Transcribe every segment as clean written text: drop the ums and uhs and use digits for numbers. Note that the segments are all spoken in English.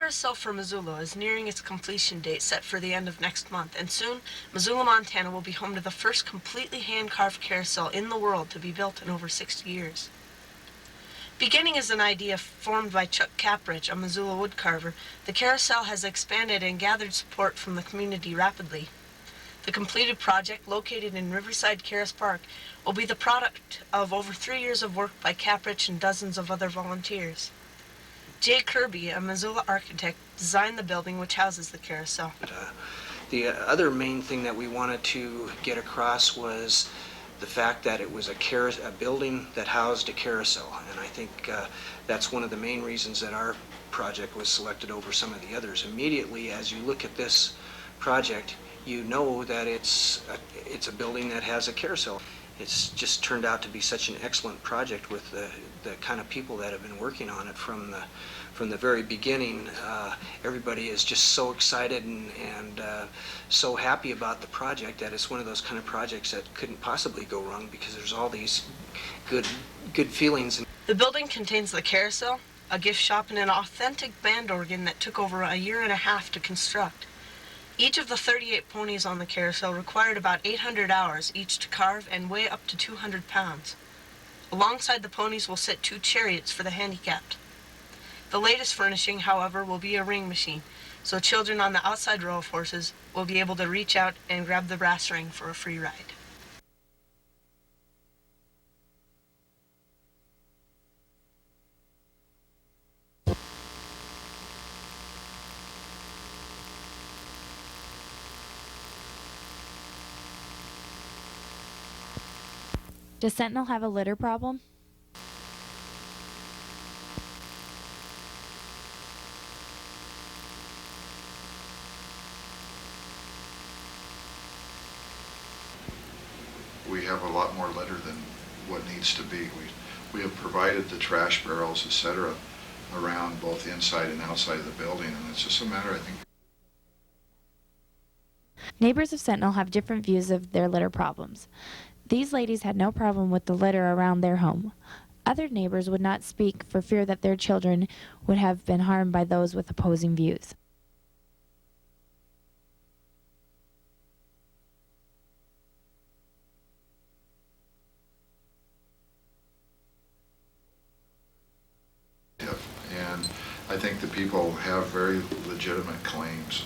Carousel for Missoula is nearing its completion date set for the end of next month, and soon, Missoula, Montana will be home to the first completely hand-carved carousel in the world to be built in over 60 years. Beginning as an idea formed by Chuck Caprich, a Missoula woodcarver, the carousel has expanded and gathered support from the community rapidly. The completed project, located in Riverside Caras Park, will be the product of over 3 years of work by Caprich and dozens of other volunteers. Jay Kirby, a Missoula architect, designed the building which houses the carousel. The other main thing that we wanted to get across was the fact that it was a building that housed a carousel, and I think that's one of the main reasons that our project was selected over some of the others. Immediately, as you look at this project, you know that it's a building that has a carousel. It's just turned out to be such an excellent project with the kind of people that have been working on it from the very beginning. Everybody is just so excited and so happy about the project that it's one of those kind of projects that couldn't possibly go wrong because there's all these good feelings. The building contains the carousel, a gift shop, and an authentic band organ that took over a year and a half to construct. Each of the 38 ponies on the carousel required about 800 hours each to carve and weigh up to 200 pounds. Alongside the ponies will sit 2 chariots for the handicapped. The latest furnishing, however, will be a ring machine, so children on the outside row of horses will be able to reach out and grab the brass ring for a free ride. Does Sentinel have a litter problem? We have a lot more litter than what needs to be. We have provided the trash barrels, etc., around both inside and outside of the building, and it's just a matter, I think. Neighbors of Sentinel have different views of their litter problems. These ladies had no problem with the litter around their home. Other neighbors would not speak for fear that their children would have been harmed by those with opposing views. And I think the people have very legitimate claims.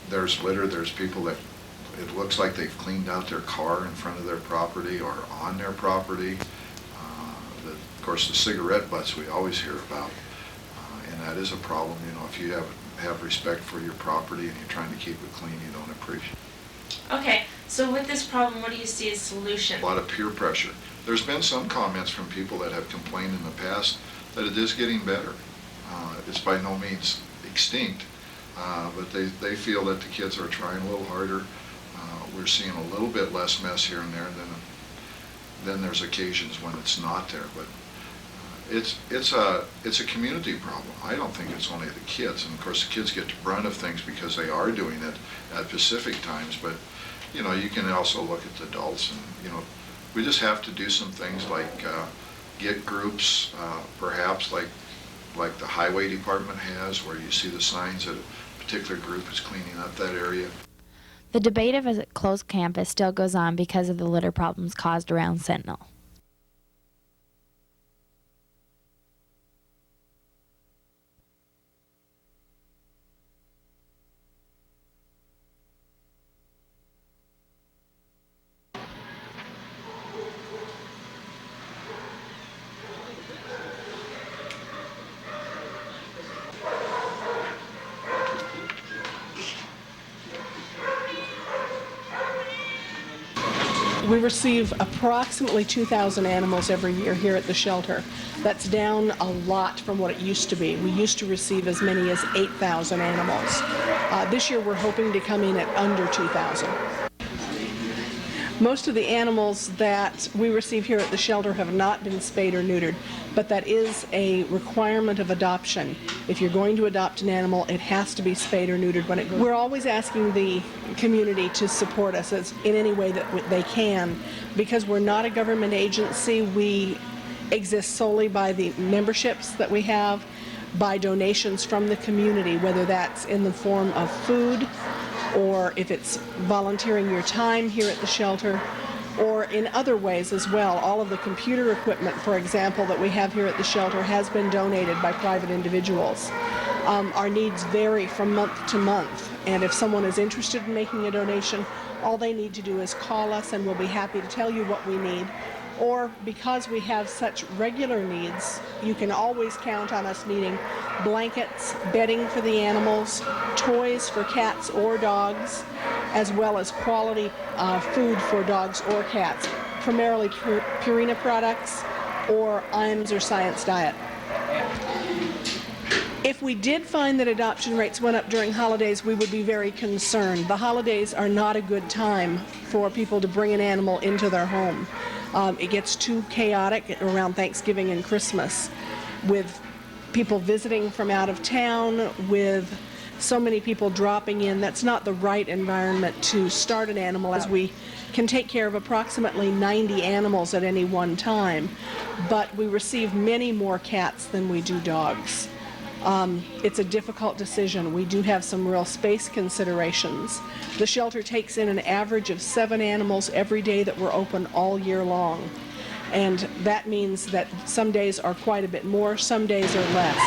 There's litter, there's people that it looks like they've cleaned out their car in front of their property or on their property. Of course, the cigarette butts we always hear about, and that is a problem. You know, if you have respect for your property and you're trying to keep it clean, you don't appreciate it. Okay, so with this problem, what do you see as solution? A lot of peer pressure. There's been some comments from people that have complained in the past that it is getting better. It's by no means extinct, but they feel that the kids are trying a little harder. We're seeing a little bit less mess here and there, and then there's occasions when it's not there. But it's a community problem. I don't think it's only the kids, and of course the kids get the brunt of things because they are doing it at Pacific times. But you know, you can also look at the adults, and you know, we just have to do some things like get groups, perhaps like the highway department has, where you see the signs that a particular group is cleaning up that area. The debate of a closed campus still goes on because of the litter problems caused around Sentinel. We receive approximately 2,000 animals every year here at the shelter. That's down a lot from what it used to be. We used to receive as many as 8,000 animals. This year we're hoping to come in at under 2,000. Most of the animals that we receive here at the shelter have not been spayed or neutered, but that is a requirement of adoption. If you're going to adopt an animal, it has to be spayed or neutered when it goes. We're always asking the community to support us in any way that they can. Because we're not a government agency, we exist solely by the memberships that we have. by donations from the community, whether that's in the form of food, or if it's volunteering your time here at the shelter, or in other ways as well. All of the computer equipment, for example, that we have here at the shelter has been donated by private individuals. Our needs vary from month to month, and if someone is interested in making a donation, all they need to do is call us and we'll be happy to tell you what we need. Or because we have such regular needs, you can always count on us needing blankets, bedding for the animals, toys for cats or dogs, as well as quality food for dogs or cats, primarily Purina products or IAMS or Science Diet. If we did find that adoption rates went up during holidays, we would be very concerned. The holidays are not a good time for people to bring an animal into their home. It gets too chaotic around Thanksgiving and Christmas, with people visiting from out of town, with so many people dropping in. That's not the right environment to start an animal, as we can take care of approximately 90 animals at any one time, but we receive many more cats than we do dogs. It's a difficult decision. We do have some real space considerations. The shelter takes in an average of 7 animals every day that we're open all year long. And that means that some days are quite a bit more, some days are less.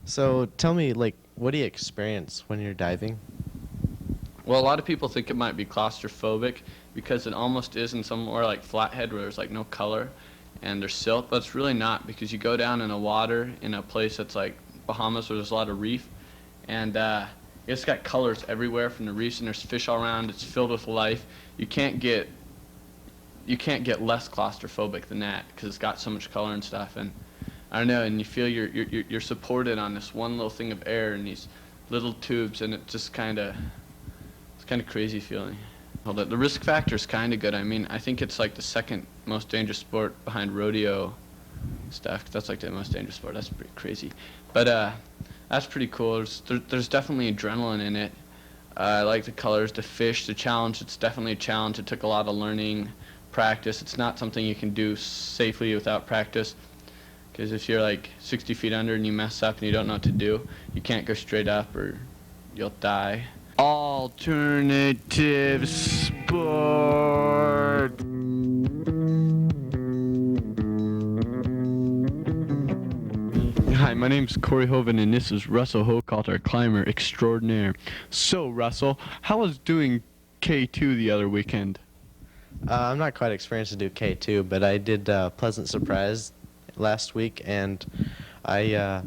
So tell me, like, what do you experience when you're diving? Well, a lot of people think it might be claustrophobic because it almost is in somewhere like Flathead where there's like no color and there's silt, but it's really not, because you go down in the water in a place that's like Bahamas where there's a lot of reef, and it's got colors everywhere from the reefs, and there's fish all around. It's filled with life. You can't get less claustrophobic than that because it's got so much color and stuff. And I don't know, and you feel you're supported on this one little thing of air in these little tubes, and it's kind of crazy feeling. Well, the risk factor is kind of good. I mean, I think it's like the second most dangerous sport behind rodeo stuff. That's like the most dangerous sport. That's pretty crazy, but that's pretty cool. There's definitely adrenaline in it. I like the colors, the fish, the challenge. It's definitely a challenge. It took a lot of learning, practice. It's not something you can do safely without practice. Because if you're like 60 feet under and you mess up and you don't know what to do, you can't go straight up or you'll die. Alternative sport. Hi, my name's Corey Hoven, and this is Russell Hochalt, our climber extraordinaire. So, Russell, how was doing K2 the other weekend? I'm not quite experienced to do K2, but I did Pleasant Surprise last week, and I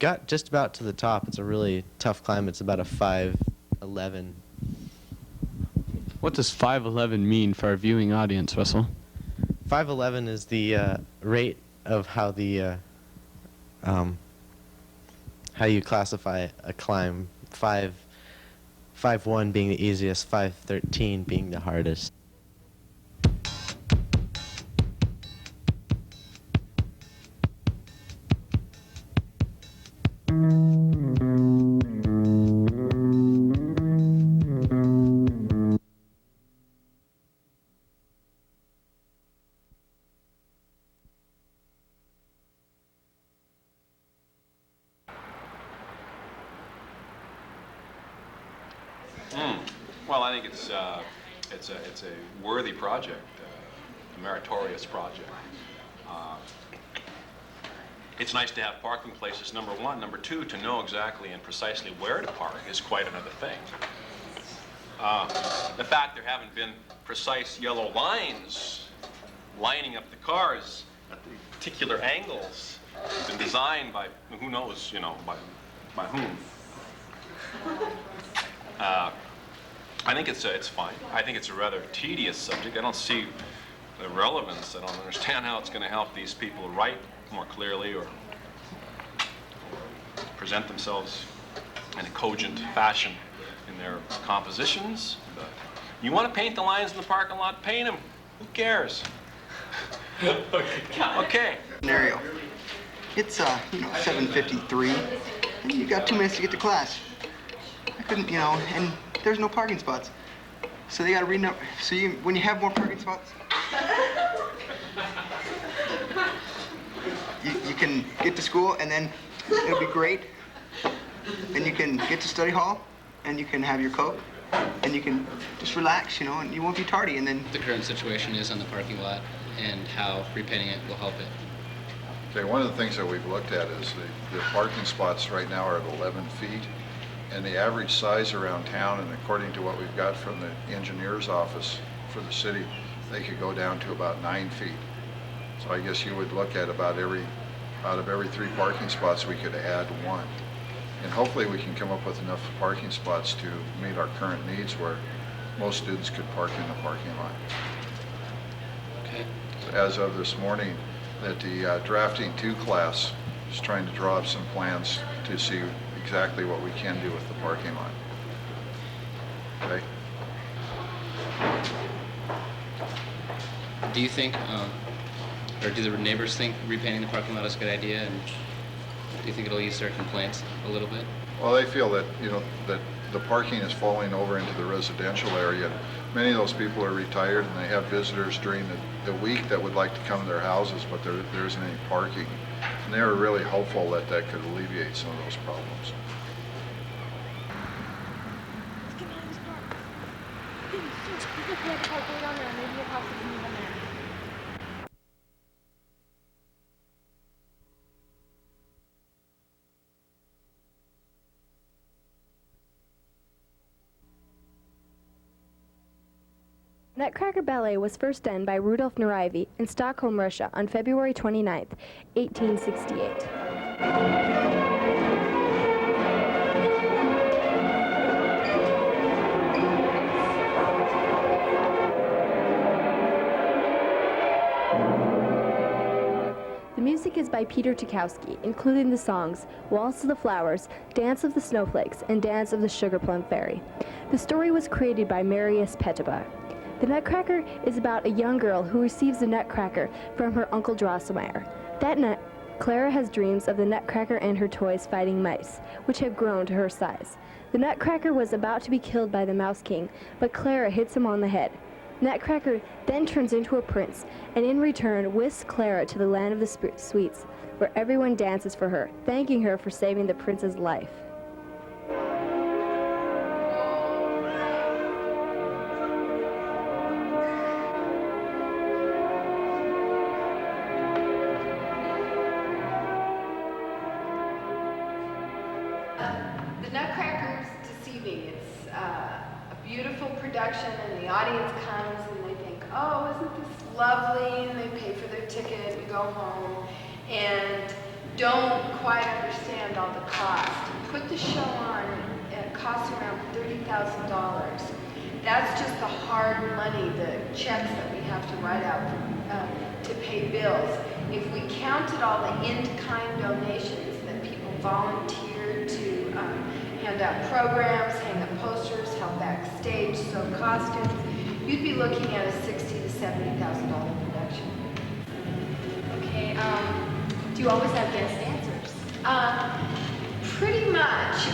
got just about to the top. It's a really tough climb. It's about a 5'11". What does 5'11" mean for our viewing audience, Russell? 5'11" is the rate of how the how you classify a climb. 5'1" being the easiest, 5'13" being the hardest. Well, I think it's a worthy project, a meritorious project. It's nice to have parking places, number one. Number two, to know exactly and precisely where to park is quite another thing. The fact there haven't been precise yellow lines lining up the cars at the particular angles has been designed by who knows, by whom. I think it's fine. I think it's a rather tedious subject. I don't see irrelevance. I don't understand how it's going to help these people write more clearly or present themselves in a cogent fashion in their compositions. But you want to paint the lines in the parking lot? Paint them. Who cares? Okay. Scenario. It's 7:53, and you got 2 minutes to get to class. I couldn't, and there's no parking spots. So they got to renumber. So when you have more parking spots, you can get to school, and then it'll be great. And you can get to study hall, and you can have your Coke, and you can just relax, and you won't be tardy. And then the current situation is on the parking lot and how repainting it will help it. Okay, one of the things that we've looked at is the parking spots right now are at 11 feet, and the average size around town, and according to what we've got from the engineer's office for the city, they could go down to about 9 feet. So I guess you would look at out of every 3 parking spots, we could add 1. And hopefully we can come up with enough parking spots to meet our current needs where most students could park in the parking lot. Okay. As of this morning, that the drafting 2 class is trying to draw up some plans to see exactly what we can do with the parking lot. Okay? Do you think, or do the neighbors think repainting the parking lot is a good idea? And do you think it'll ease their complaints a little bit? Well, they feel that, that the parking is falling over into the residential area. Many of those people are retired and they have visitors during the week that would like to come to their houses, but there isn't any parking. And they were really hopeful that that could alleviate some of those problems. Nutcracker Ballet was first done by Rudolf Nureyev in Stockholm, Russia on February 29, 1868. The music is by Peter Tchaikovsky, including the songs Waltz of the Flowers, Dance of the Snowflakes, and Dance of the Sugar Plum Fairy. The story was created by Marius Petipa. The Nutcracker is about a young girl who receives a nutcracker from her uncle Drosselmeyer. That night, Clara has dreams of the Nutcracker and her toys fighting mice, which have grown to her size. The Nutcracker was about to be killed by the Mouse King, but Clara hits him on the head. Nutcracker then turns into a prince, and in return whisks Clara to the land of the sweets, where everyone dances for her, thanking her for saving the prince's life. The Nutcracker's deceiving. It's a beautiful production, and the audience comes and they think, oh, isn't this lovely? And they pay for their ticket and go home and don't quite understand all the cost. Put the show on, it costs around $30,000. That's just the hard money, the checks that we have to write out to pay bills. If we counted all the in-kind donations that people volunteer to hand out programs, hang up posters, help backstage, sew costumes, you'd be looking at a $60,000 to $70,000 production. Okay, do you always have guest dancers? Pretty much.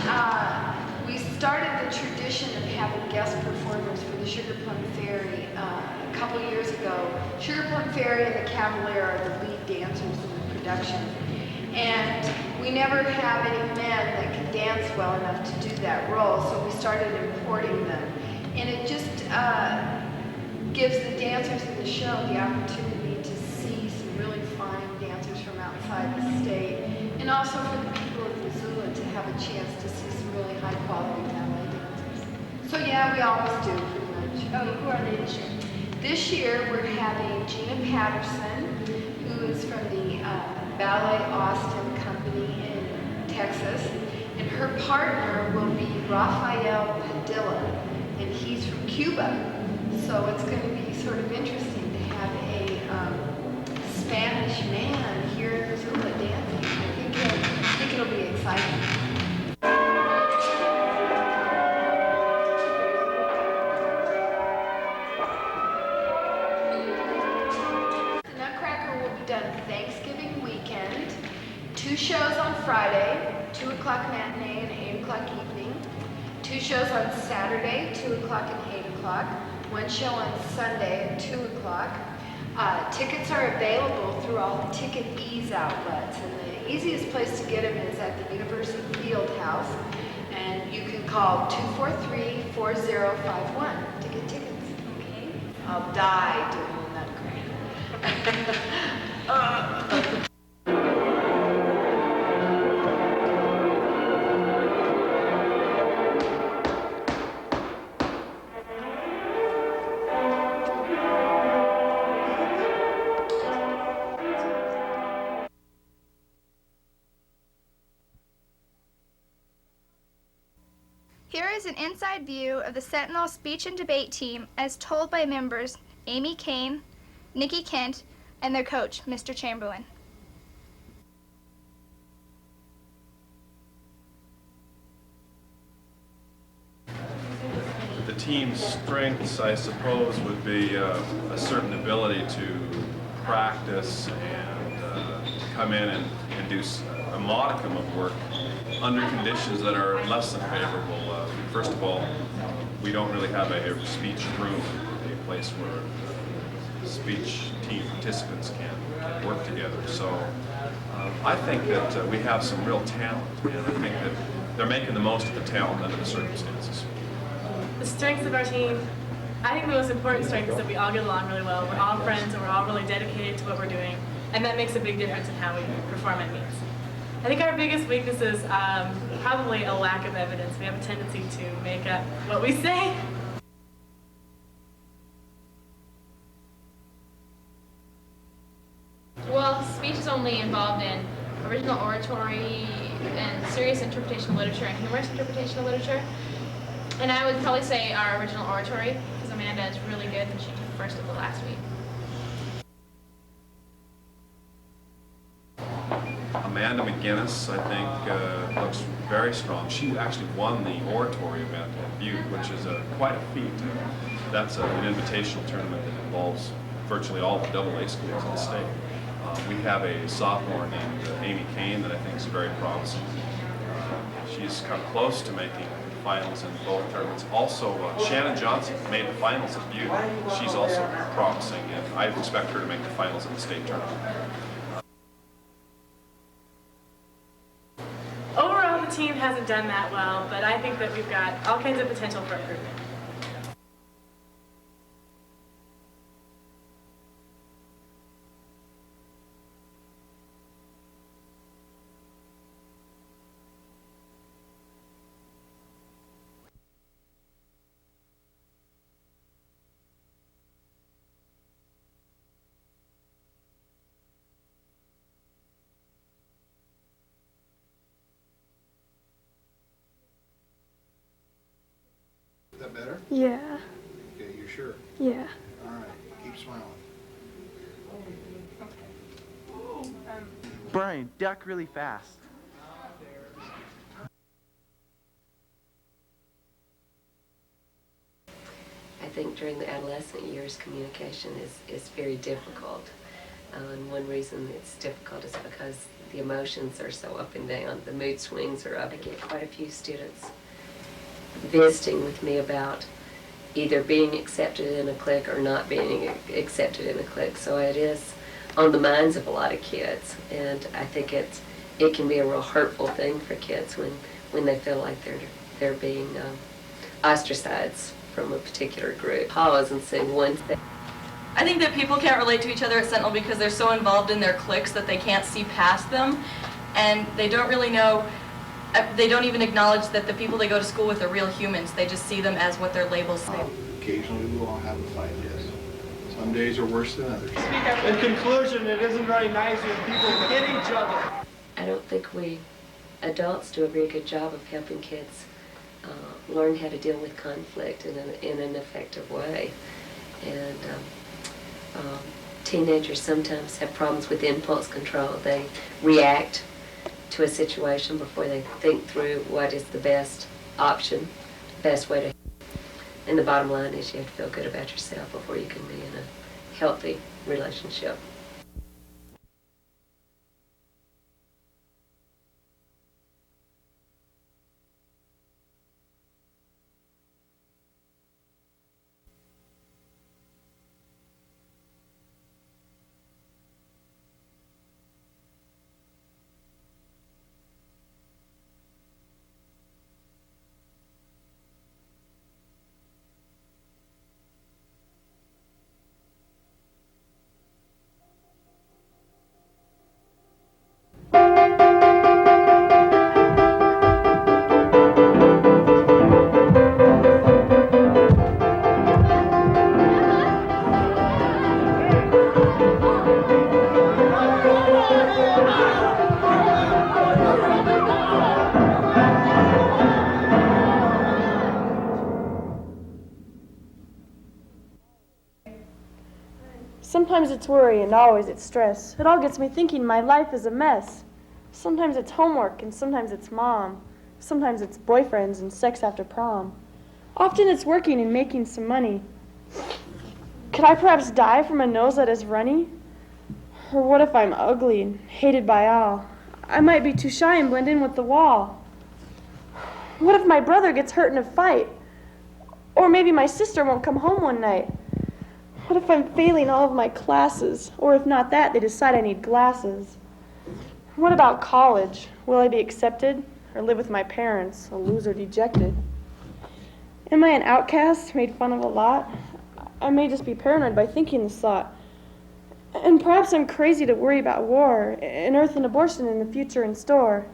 We started the tradition of having guest performers for the Sugar Plum Fairy a couple years ago. Sugar Plum Fairy and the Cavalier are the lead dancers in the production. And we never have any men that can dance well enough to do that role, so we started importing them. And it just gives the dancers in the show the opportunity to see some really fine dancers from outside the state, and also for the people of Missoula to have a chance to see some really high-quality ballet dancers. So yeah, we always do, pretty much. Oh, who are they this year? This year we're having Gina Patterson, who is from the Ballet Austin Company in Texas, and her partner will be Rafael Padilla, and he's from Cuba. So it's going to be sort of interesting to have a Spanish man here in Missoula dancing. I think it'll be exciting. The Nutcracker will be done Thanksgiving weekend. 2 shows on Friday, 2 o'clock matinee and 8 o'clock evening. 2 shows on Saturday, 2 o'clock and 8 o'clock. 1 show on Sunday at 2 o'clock. Tickets are available through all the Ticket Ease outlets, and the easiest place to get them is at the University Field House, and you can call 243-4051 to get tickets. Okay? I'll die doing the Nutcracker. Here is an inside view of the Sentinel speech and debate team as told by members Amy Kane, Nikki Kent, and their coach, Mr. Chamberlain. The team's strengths, I suppose, would be a certain ability to practice and come in and do a modicum of work under conditions that are less than favorable. First of all, we don't really have a speech room, a place where speech team participants can work together. So I think that we have some real talent, and I think that they're making the most of the talent under the circumstances. The strengths of our team, I think the most important strength is that we all get along really well. We're all friends and we're all really dedicated to what we're doing, and that makes a big difference in how we perform at meets. I think our biggest weakness is probably a lack of evidence. We have a tendency to make up what we say. Well, speech is only involved in original oratory and serious interpretation of literature and humorous interpretation of literature. And I would probably say our original oratory, because Amanda is really good and she took first at the last week. Amanda McGinnis, I think, looks very strong. She actually won the oratory event at Butte, which is quite a feat. That's an invitational tournament that involves virtually all the AA schools in the state. We have a sophomore named Amy Kane that I think is very promising. She's come close to making finals in both tournaments. Also, Shannon Johnson made the finals at Butte. She's also promising, and I expect her to make the finals in the state tournament. Overall, the team hasn't done that well, but I think that we've got all kinds of potential for improvement. Is that better? Yeah. Okay, you sure? Yeah. All right, keep smiling. Brian, duck really fast. I think during the adolescent years, communication is very difficult. And one reason it's difficult is because the emotions are so up and down. The mood swings are up. I get quite a few students visiting with me about either being accepted in a clique or not being accepted in a clique. So it is on the minds of a lot of kids, and I think it can be a real hurtful thing for kids when they feel like they're being ostracized from a particular group. Pause and say one thing. I think that people can't relate to each other at Sentinel because they're so involved in their cliques that they can't see past them, and they don't really know. They don't even acknowledge that the people they go to school with are real humans. They just see them as what their labels say. Occasionally we'll all have a fight, yes. Some days are worse than others. In conclusion, it isn't very nice when people hit each other. I don't think we adults do a very good job of helping kids learn how to deal with conflict in an effective way. And Teenagers sometimes have problems with impulse control. They react to a situation before they think through what is the best option, best way to. And the bottom line is you have to feel good about yourself before you can be in a healthy relationship. Sometimes it's worry and always it's stress. It all gets me thinking my life is a mess. Sometimes it's homework and sometimes it's mom. Sometimes it's boyfriends and sex after prom. Often it's working and making some money. Could I perhaps die from a nose that is runny? Or what if I'm ugly and hated by all? I might be too shy and blend in with the wall. What if my brother gets hurt in a fight? Or maybe my sister won't come home one night. What if I'm failing all of my classes? Or if not that, they decide I need glasses. What about college? Will I be accepted? Or live with my parents, a loser dejected? Am I an outcast, made fun of a lot? I may just be paranoid by thinking this thought. And perhaps I'm crazy to worry about war, and earth and abortion in the future in store.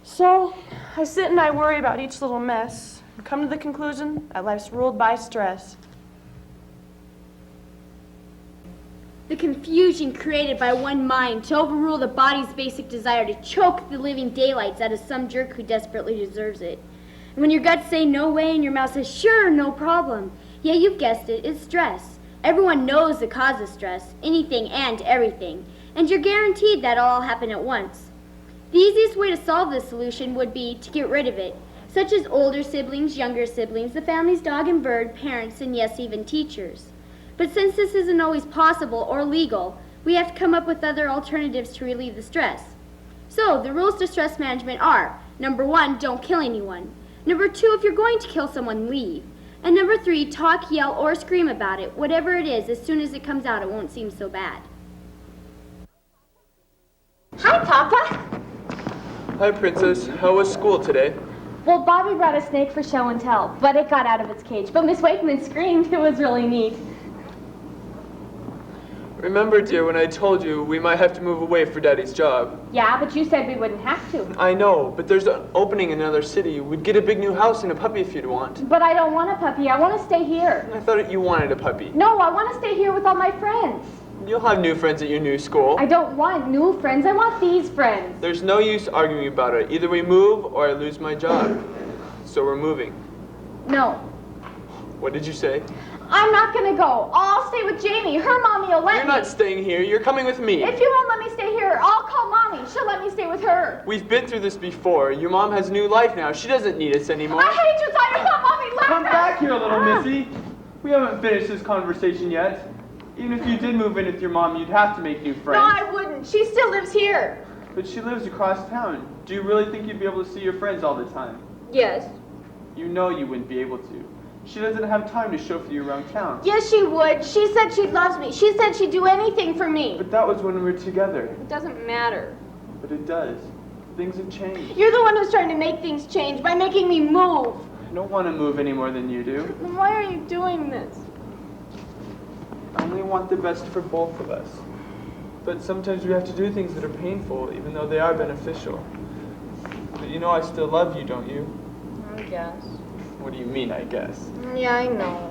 So I sit and I worry about each little mess, and come to the conclusion that life's ruled by stress. The confusion created by one mind to overrule the body's basic desire to choke the living daylights out of some jerk who desperately deserves it. And when your guts say no way and your mouth says sure, no problem, yeah, you've guessed it, it's stress. Everyone knows the cause of stress, anything and everything, and you're guaranteed that it'll all happen at once. The easiest way to solve this solution would be to get rid of it, such as older siblings, younger siblings, the family's dog and bird, parents, and yes, even teachers. But since this isn't always possible or legal, we have to come up with other alternatives to relieve the stress. So, the rules to stress management are, number 1, don't kill anyone. Number 2, if you're going to kill someone, leave. And number 3, talk, yell, or scream about it. Whatever it is, as soon as it comes out, it won't seem so bad. Hi, Papa. Hi, Princess. How was school today? Well, Bobby brought a snake for show and tell, but it got out of its cage. But Miss Wakeman screamed. It was really neat. Remember, dear, when I told you we might have to move away for Daddy's job? Yeah, but you said we wouldn't have to. I know, but there's an opening in another city. We'd get a big new house and a puppy if you'd want. But I don't want a puppy. I want to stay here. I thought you wanted a puppy. No, I want to stay here with all my friends. You'll have new friends at your new school. I don't want new friends. I want these friends. There's no use arguing about it. Either we move or I lose my job. So we're moving. No. What did you say? I'm not gonna go. I'll stay with Jamie. Her mommy will let me. You're not staying here. You're coming with me. If you won't let me stay here, I'll call Mommy. She'll let me stay with her. We've been through this before. Your mom has a new life now. She doesn't need us anymore. I hate you, Tyler. Call Mommy. Let Come her. back here, little missy. We haven't finished this conversation yet. Even if you did move in with your mom, you'd have to make new friends. No, I wouldn't. She still lives here. But she lives across town. Do you really think you'd be able to see your friends all the time? Yes. You know you wouldn't be able to. She doesn't have time to chauffeur you around town. Yes, she would. She said she loves me. She said she'd do anything for me. But that was when we were together. It doesn't matter. But it does. Things have changed. You're the one who's trying to make things change by making me move. I don't want to move any more than you do. Then why are you doing this? I only want the best for both of us. But sometimes we have to do things that are painful, even though they are beneficial. But you know I still love you, don't you? I guess. What do you mean, I guess? Yeah, I know.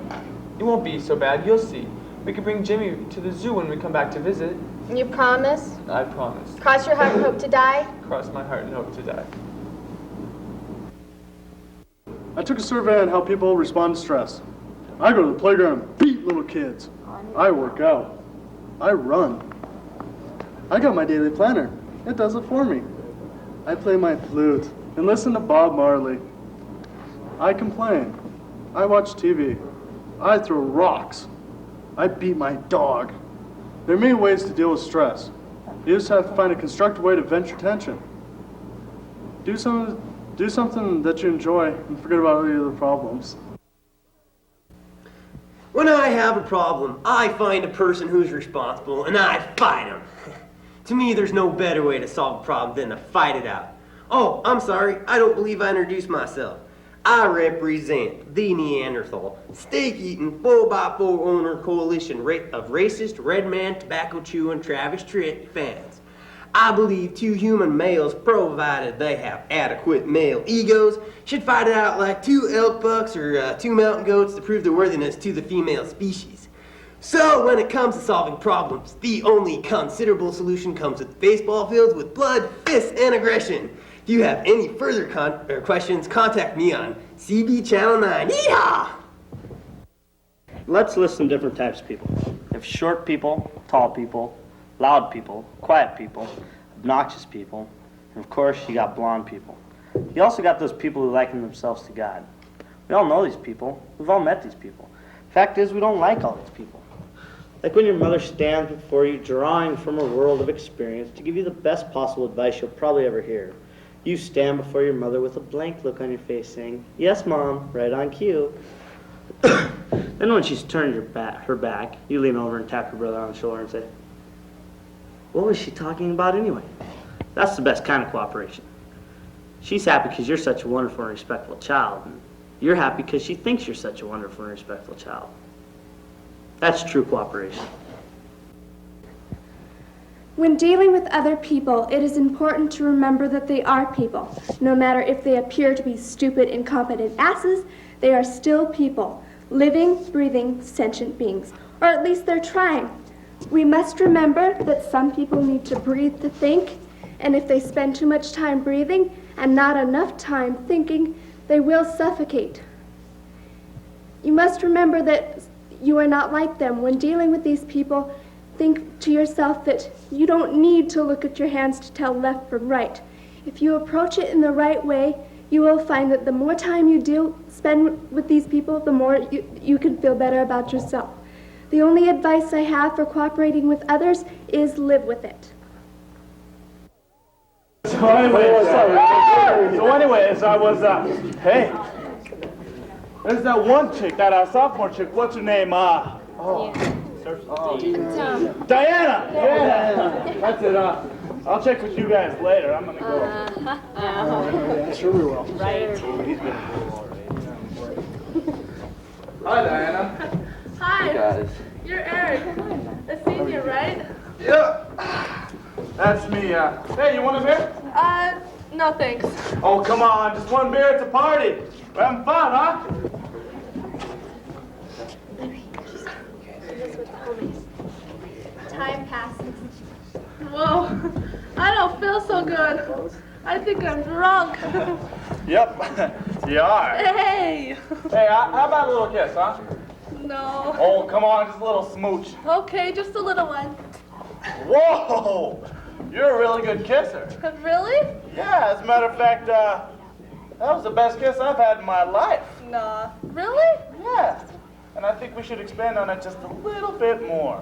It won't be so bad, you'll see. We could bring Jimmy to the zoo when we come back to visit. You promise? I promise. Cross your heart and hope to die? Cross my heart and hope to die. I took a survey on how people respond to stress. I go to the playground and beat little kids. I work out. I run. I got my daily planner. It does it for me. I play my flute and listen to Bob Marley. I complain. I watch TV. I throw rocks. I beat my dog. There are many ways to deal with stress. You just have to find a constructive way to vent your tension. Do something that you enjoy and forget about all the other problems. When I have a problem, I find a person who's responsible and I fight him. To me, there's no better way to solve a problem than to fight it out. Oh, I'm sorry, I don't believe I introduced myself. I represent the Neanderthal, steak-eating, 4x4 owner coalition of racist, red man, tobacco-chewing, Travis Tritt fans. I believe two human males, provided they have adequate male egos, should fight it out like two elk bucks or two mountain goats to prove their worthiness to the female species. So when it comes to solving problems, the only considerable solution comes with baseball fields with blood, fists, and aggression. If you have any further questions, contact me on CB Channel 9. Yeehaw! Let's list some different types of people. You have short people, tall people, loud people, quiet people, obnoxious people, and of course you got blonde people. You also got those people who liken themselves to God. We all know these people. We've all met these people. Fact is, we don't like all these people. Like when your mother stands before you drawing from a world of experience to give you the best possible advice you'll probably ever hear. You stand before your mother with a blank look on your face saying, "Yes, Mom, right on cue." Then when she's turned her back, you lean over and tap your brother on the shoulder and say, "What was she talking about anyway?" That's the best kind of cooperation. She's happy because you're such a wonderful and respectful child. And you're happy because she thinks you're such a wonderful and respectful child. That's true cooperation. When dealing with other people, it is important to remember that they are people. No matter if they appear to be stupid, incompetent asses, they are still people, living, breathing, sentient beings. Or at least they're trying. We must remember that some people need to breathe to think, and if they spend too much time breathing and not enough time thinking, they will suffocate. You must remember that you are not like them. When dealing with these people, think to yourself that you don't need to look at your hands to tell left from right. If you approach it in the right way, you will find that the more time you spend with these people, the more you can feel better about yourself. The only advice I have for cooperating with others is live with it. So anyways, I was, hey, there's that one chick, that sophomore chick, what's her name? Diana! Yeah, that's it. I'll check with you guys later. I'm gonna go. Yeah, sure we will. Right. Hi, Diana. Hi. Hey, guys. You're Eric, a senior, right? Yeah. That's me. Hey, you want a beer? No thanks. Oh, come on. Just one beer. It's a party. We're having fun, huh? Time passes. Whoa, I don't feel so good. I think I'm drunk. Yep, you are. Hey. Hey, how about a little kiss, huh? No. Oh, come on, just a little smooch. Okay, just a little one. Whoa, you're a really good kisser. Really? Yeah, as a matter of fact, that was the best kiss I've had in my life. Nah. Really? Yeah, and I think we should expand on it just a little bit more.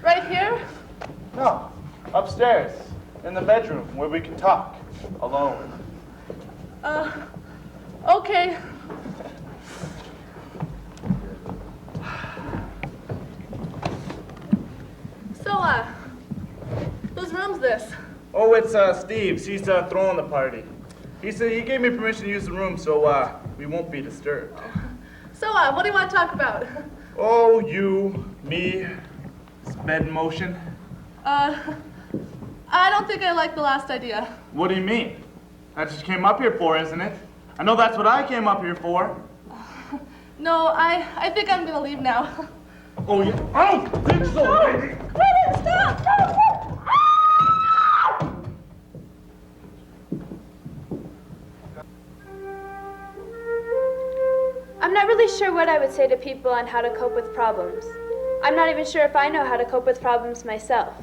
Right here? No, upstairs, in the bedroom, where we can talk, alone. Okay. So, whose room's this? Oh, it's Steve's. He's throwing the party. He said he gave me permission to use the room, so we won't be disturbed. So, what do you want to talk about? Oh, you, me, this bed in motion. I don't think I like the last idea. What do you mean? That's what you came up here for, isn't it? I know that's what I came up here for. No, I think I'm gonna leave now. Oh, you? I don't think so, baby. Wait, stop! I'm not really sure what I would say to people on how to cope with problems. I'm not even sure if I know how to cope with problems myself.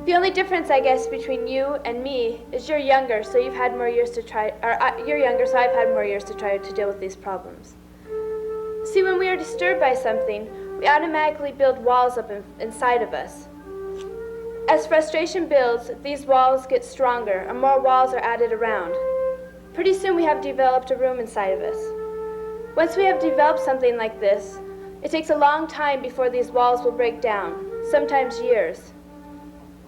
The only difference, I guess, between you and me is you're younger, so you've had more years to try, you're younger, so I've had more years to try to deal with these problems. See, when we are disturbed by something, we automatically build walls up inside of us. As frustration builds, these walls get stronger, and more walls are added around. Pretty soon we have developed a room inside of us. Once we have developed something like this, it takes a long time before these walls will break down, sometimes years.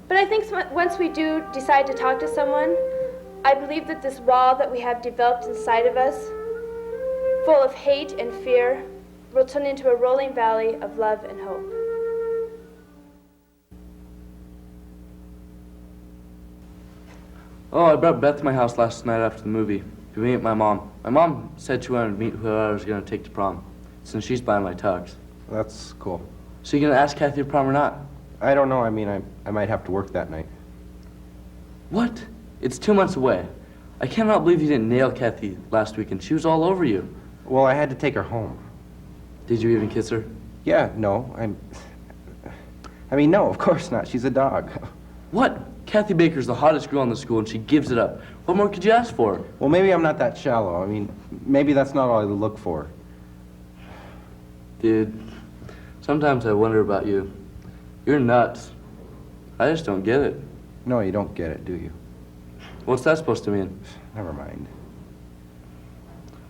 But I think once we do decide to talk to someone, I believe that this wall that we have developed inside of us, full of hate and fear, will turn into a rolling valley of love and hope. Oh, I brought Beth to my house last night after the movie to meet my mom. My mom said she wanted to meet who I was going to take to prom, since she's buying my tux. That's cool. So you going to ask Kathy to prom or not? I don't know. I mean, I might have to work that night. What? It's 2 months away. I cannot believe you didn't nail Kathy last weekend. She was all over you. Well, I had to take her home. Did you even kiss her? Yeah, no. I mean, no, of course not. She's a dog. What? Kathy Baker's the hottest girl in the school, and she gives it up. What more could you ask for? Well, maybe I'm not that shallow. I mean, maybe that's not all I look for. Dude, sometimes I wonder about you. You're nuts. I just don't get it. No, you don't get it, do you? What's that supposed to mean? Never mind.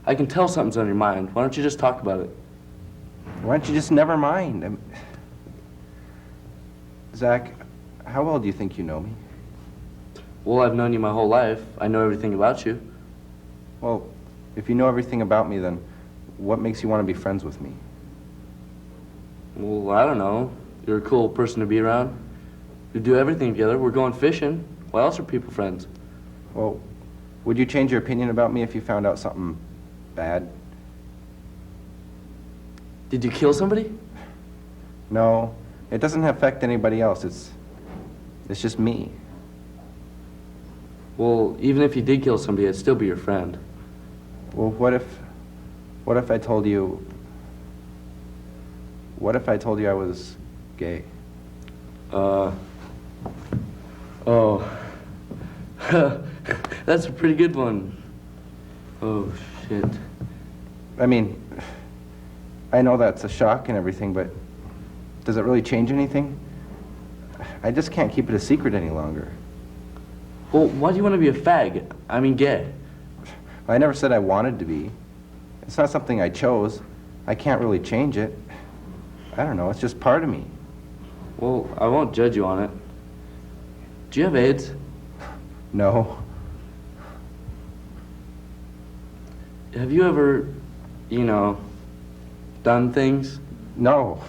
I can tell something's on your mind. Why don't you just talk about it? Why don't you just never mind? Zach, how well do you think you know me? Well, I've known you my whole life. I know everything about you. Well, if you know everything about me, then what makes you want to be friends with me? Well, I don't know. You're a cool person to be around. We do everything together. We're going fishing. Why else are people friends? Well, would you change your opinion about me if you found out something bad? Did you kill somebody? No, it doesn't affect anybody else. It's just me. Well, even if you did kill somebody, I'd still be your friend. Well, what if I told you I was gay? Oh. That's a pretty good one. Oh, shit. I mean, I know that's a shock and everything, but does it really change anything? I just can't keep it a secret any longer. Well, why do you want to be a fag? I mean, gay. I never said I wanted to be. It's not something I chose. I can't really change it. I don't know, it's just part of me. Well, I won't judge you on it. Do you have AIDS? No. Have you ever, done things? No.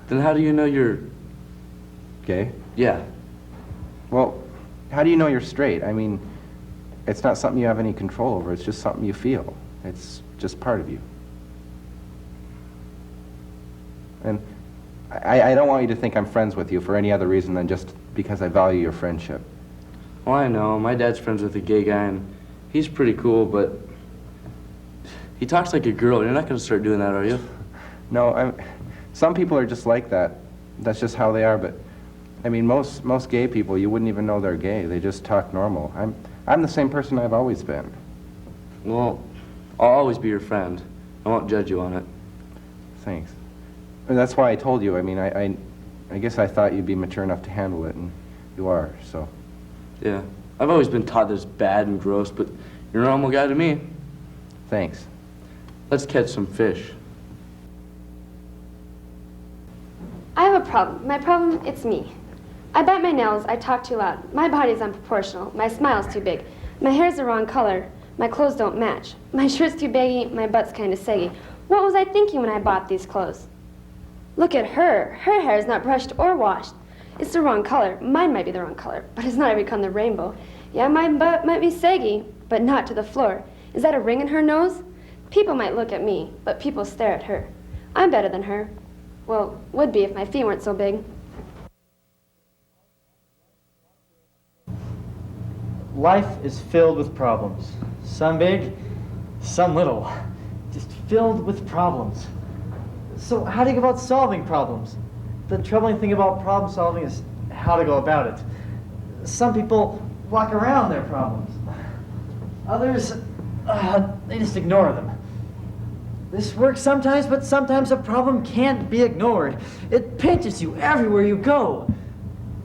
Then how do you know you're... Gay? Yeah. Well, how do you know you're straight? I mean, it's not something you have any control over. It's just something you feel. It's just part of you. And I don't want you to think I'm friends with you for any other reason than just because I value your friendship. Well, I know. My dad's friends with a gay guy, and he's pretty cool, but he talks like a girl. You're not going to start doing that, are you? No, some people are just like that. That's just how they are, but I mean, most gay people, you wouldn't even know they're gay. They just talk normal. I'm the same person I've always been. Well, I'll always be your friend. I won't judge you on it. Thanks. And that's why I told you. I mean, I guess I thought you'd be mature enough to handle it, and you are, so. Yeah. I've always been taught that it's bad and gross, but you're a normal guy to me. Thanks. Let's catch some fish. I have a problem. My problem, it's me. I bite my nails, I talk too loud. My body's unproportional, my smile's too big. My hair's the wrong color, my clothes don't match. My shirt's too baggy, my butt's kinda saggy. What was I thinking when I bought these clothes? Look at her. Her hair is not brushed or washed. It's the wrong color. Mine might be the wrong color, but it's not every color in the rainbow. Yeah, my butt might be saggy, but not to the floor. Is that a ring in her nose? People might look at me, but people stare at her. I'm better than her. Well, would be if my feet weren't so big. Life is filled with problems. Some big, some little. Just filled with problems. So how do you go about solving problems? The troubling thing about problem solving is how to go about it. Some people walk around their problems. Others, they just ignore them. This works sometimes, but sometimes a problem can't be ignored. It pinches you everywhere you go.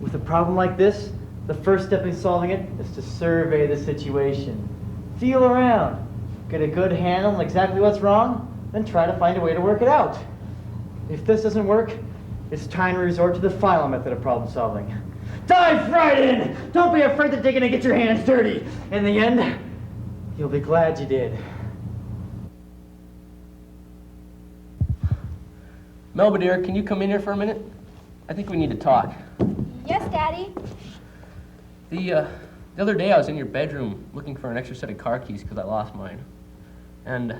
With a problem like this, the first step in solving it is to survey the situation. Feel around, get a good handle on exactly what's wrong, then try to find a way to work it out. If this doesn't work, it's time to resort to the final method of problem solving. Dive right in! Don't be afraid to dig in and get your hands dirty. In the end, you'll be glad you did. Melba, dear, can you come in here for a minute? I think we need to talk. Yes, Daddy. The other day I was in your bedroom looking for an extra set of car keys because I lost mine. And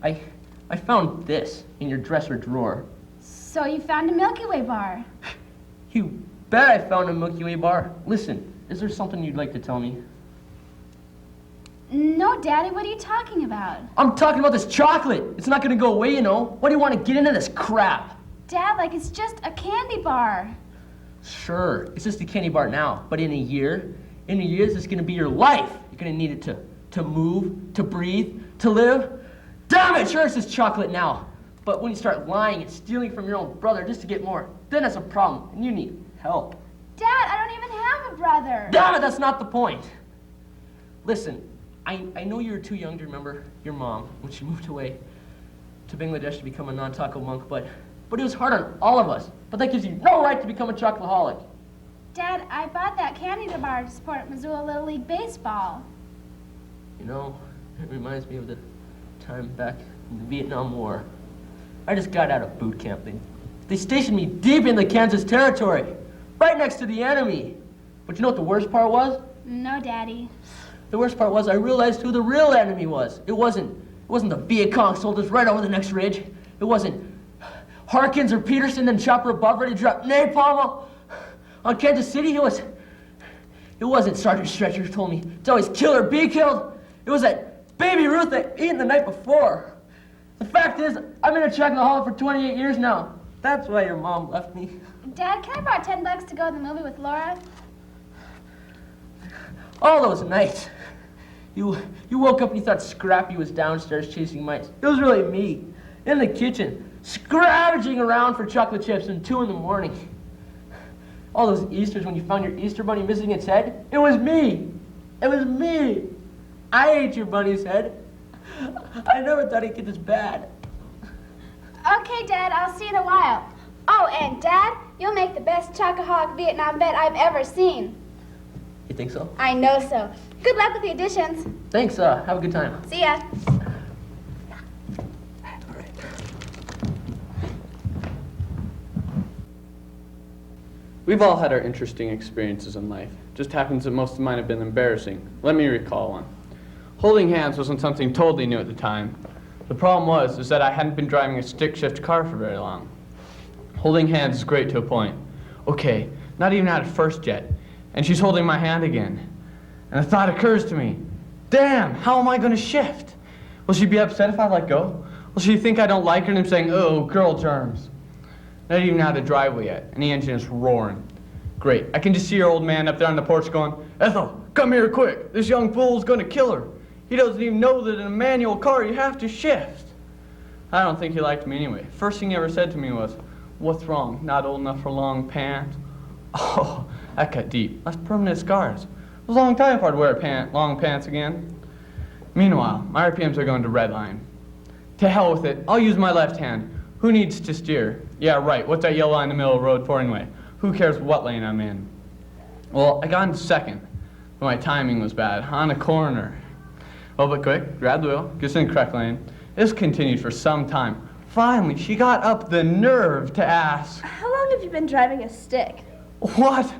I found this in your dresser drawer. So you found a Milky Way bar. You bet I found a Milky Way bar. Listen, is there something you'd like to tell me? No, Daddy, what are you talking about? I'm talking about this chocolate. It's not gonna go away, you know. Why do you want to get into this crap? Dad, like it's just a candy bar. Sure, it's just a candy bar now, but in a year, this is gonna be your life. You're gonna need it to move, to breathe, to live. Damn it, sure, it's just chocolate now. But when you start lying and stealing from your own brother just to get more, then that's a problem, and you need help. Dad, I don't even have a brother. Damn it, that's not the point. Listen, I know you were too young to remember your mom when she moved away to Bangladesh to become a non-taco monk, but it was hard on all of us. But that gives you no right to become a chocoholic. Dad, I bought that candy bar to support Missoula Little League Baseball. You know, it reminds me of the time back in the Vietnam War. I just got out of boot camp. They stationed me deep in the Kansas territory, right next to the enemy. But you know what the worst part was? No, Daddy. The worst part was I realized who the real enemy was. It wasn't the Viet Cong soldiers right over the next ridge. It wasn't Harkins or Peterson and chopper above ready to drop napalm on Kansas City. It wasn't Sergeant Stretcher who told me to always kill or be killed. It was that baby Ruth I ate the night before. The fact is, I've been a chocoholic for 28 years now. That's why your mom left me. Dad, can I borrow $10 to go to the movie with Laura? All those nights, you woke up and you thought Scrappy was downstairs chasing mice. It was really me, in the kitchen, scrounging around for chocolate chips until 2 in the morning. All those Easters when you found your Easter bunny missing its head, it was me. It was me. I ate your bunny's head. I never thought it'd get this bad. Okay, Dad, I'll see you in a while. Oh, and Dad, you'll make the best chocoholic Vietnam vet I've ever seen. You think so? I know so. Good luck with the additions. Thanks, have a good time. See ya. We've all had our interesting experiences in life. Just happens that most of mine have been embarrassing. Let me recall one. Holding hands wasn't something totally new at the time. The problem was that I hadn't been driving a stick-shift car for very long. Holding hands is great to a point. Okay, not even at first yet. And she's holding my hand again. And the thought occurs to me, damn, how am I going to shift? Will she be upset if I let go? Will she think I don't like her and I'm saying, oh, girl charms? Not even out of the driveway yet, and the engine is roaring. Great, I can just see her old man up there on the porch going, Ethel, come here quick. This young fool's going to kill her. He doesn't even know that in a manual car you have to shift. I don't think he liked me anyway. First thing he ever said to me was, what's wrong? Not old enough for long pants? Oh, that cut deep. That's permanent scars. It was a long time if I'd wear long pants again. Meanwhile, my RPMs are going to redline. To hell with it, I'll use my left hand. Who needs to steer? Yeah, right, what's that yellow line in the middle of the road for anyway? Who cares what lane I'm in? Well, I got in second, but my timing was bad, on a corner. Oh, but quick, grab the wheel, gets in the correct lane. This continued for some time. Finally, she got up the nerve to ask, how long have you been driving a stick? What?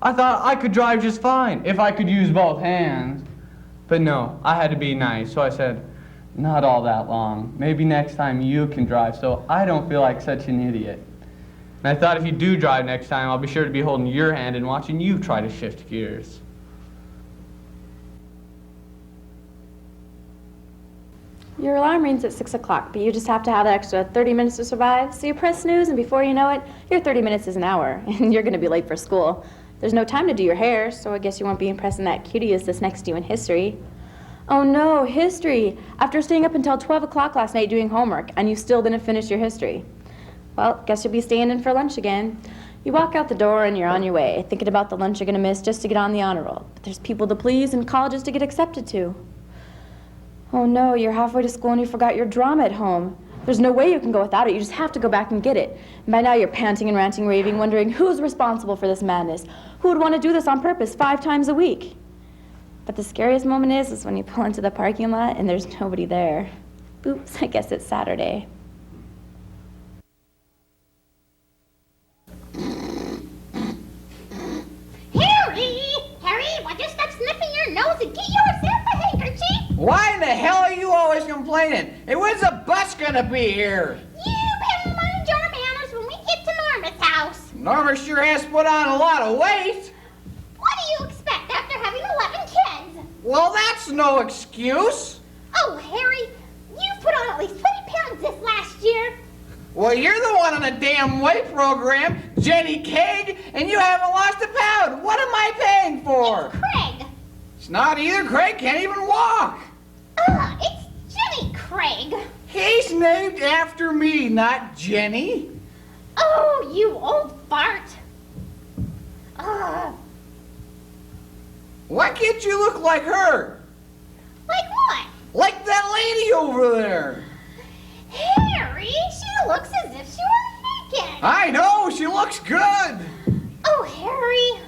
I thought I could drive just fine if I could use both hands. But no, I had to be nice, so I said, not all that long. Maybe next time you can drive so I don't feel like such an idiot. And I thought if you do drive next time, I'll be sure to be holding your hand and watching you try to shift gears. Your alarm rings at 6 o'clock, but you just have to have that extra 30 minutes to survive. So you press snooze, and before you know it, your 30 minutes is an hour, and you're going to be late for school. There's no time to do your hair, so I guess you won't be impressing that cutie who sits next to you in history. Oh no, history! After staying up until 12 o'clock last night doing homework, and you still didn't finish your history. Well, guess you'll be staying in for lunch again. You walk out the door and you're on your way, thinking about the lunch you're going to miss just to get on the honor roll. But there's people to please and colleges to get accepted to. Oh no, you're halfway to school and you forgot your drama at home. There's no way you can go without it. You just have to go back and get it. And by now you're panting and ranting, raving, wondering who's responsible for this madness. Who would want to do this on purpose 5 times a week? But the scariest moment is when you pull into the parking lot and there's nobody there. Oops, I guess it's Saturday. Harry, why just stop sniffing your nose and get yourself a handkerchief? Why in the hell are you always complaining? Hey, when's the bus gonna be here? You better mind your manners when we get to Norma's house. Norma sure has put on a lot of weight. What do you expect after having 11 kids? Well, that's no excuse. Oh, Harry, you've put on at least 20 pounds this last year. Well, you're the one on the damn weight program, Jenny Keg, and you haven't lost a pound. What am I paying for? It's Craig. It's not either. Craig can't even walk. It's Jenny Craig. He's named after me, not Jenny. Oh, you old fart. Why can't you look like her? Like what? Like that lady over there. Harry, she looks as if she were naked. I know, she looks good. Oh, Harry.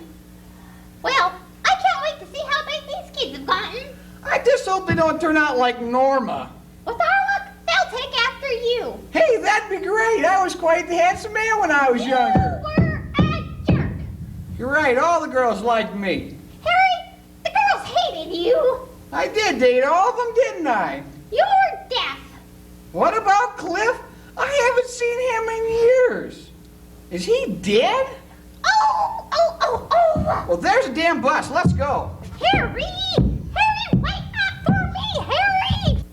Well, I can't wait to see how big these kids have gotten. I just hope they don't turn out like Norma. With our luck, they'll take after you. Hey, that'd be great. I was quite the handsome man when I was younger. You were a jerk. You're right, all the girls liked me. Harry, the girls hated you. I did date all of them, didn't I? You're deaf. What about Cliff? I haven't seen him in years. Is he dead? Oh. Well, there's a damn bus. Let's go. Harry, wait up for me, Harry.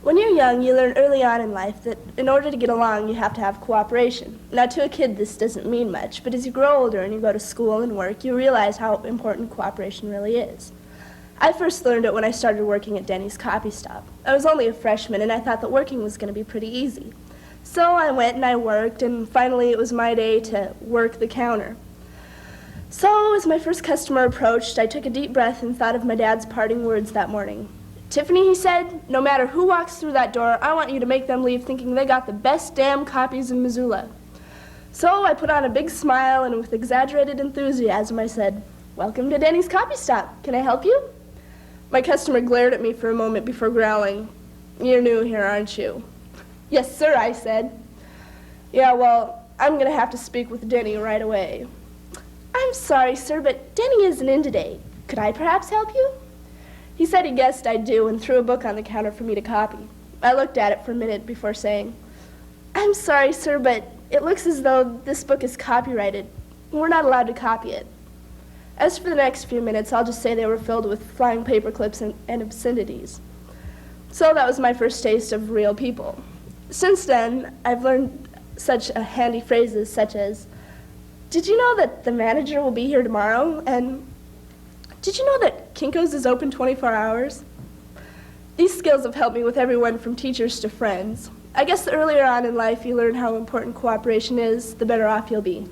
When you're young, you learn early on in life that in order to get along, you have to have cooperation. Now, to a kid, this doesn't mean much, but as you grow older and you go to school and work, you realize how important cooperation really is. I first learned it when I started working at Denny's Copy Stop. I was only a freshman, and I thought that working was going to be pretty easy. So I went and I worked, and finally it was my day to work the counter. So as my first customer approached, I took a deep breath and thought of my dad's parting words that morning. Tiffany, he said, no matter who walks through that door, I want you to make them leave thinking they got the best damn copies in Missoula. So I put on a big smile, and with exaggerated enthusiasm, I said, welcome to Denny's Copy Stop. Can I help you? My customer glared at me for a moment before growling, you're new here, aren't you? Yes, sir, I said. Yeah, well, I'm going to have to speak with Denny right away. I'm sorry, sir, but Denny isn't in today. Could I perhaps help you? He said he guessed I'd do and threw a book on the counter for me to copy. I looked at it for a minute before saying, I'm sorry, sir, but it looks as though this book is copyrighted. We're not allowed to copy it. As for the next few minutes, I'll just say they were filled with flying paper clips and obscenities. So that was my first taste of real people. Since then, I've learned such handy phrases such as, did you know that the manager will be here tomorrow? And did you know that Kinko's is open 24 hours? These skills have helped me with everyone from teachers to friends. I guess the earlier on in life you learn how important cooperation is, the better off you'll be.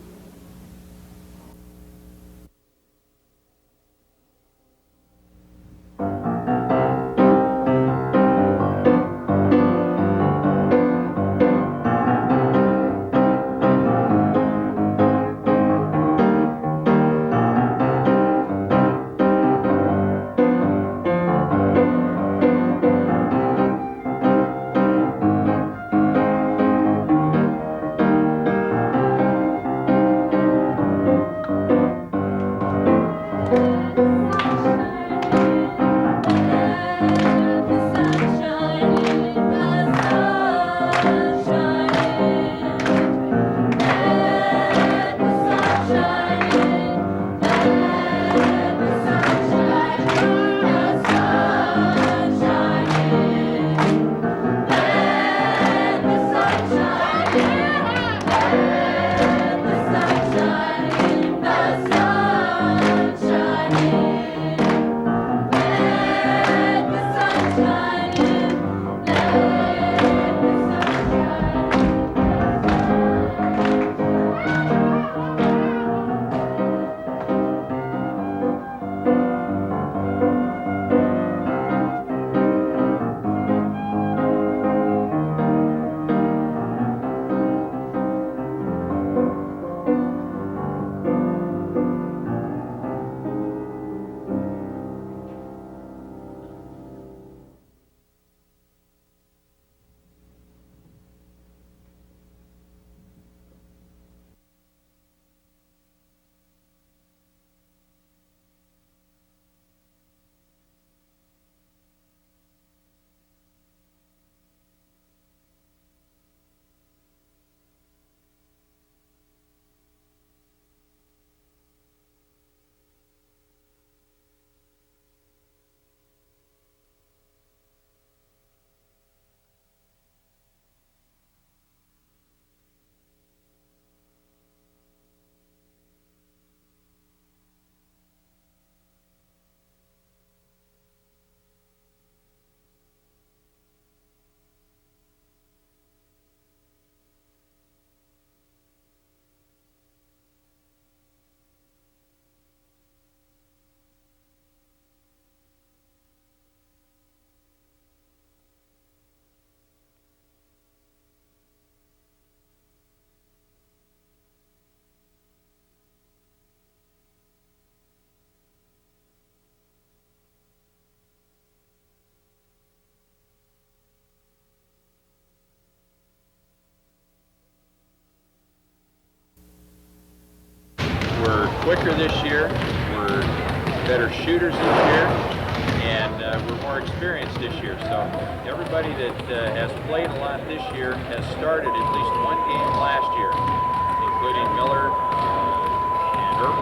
quicker this year, we're better shooters this year, and we're more experienced this year. So everybody that has played a lot this year has started at least one game last year.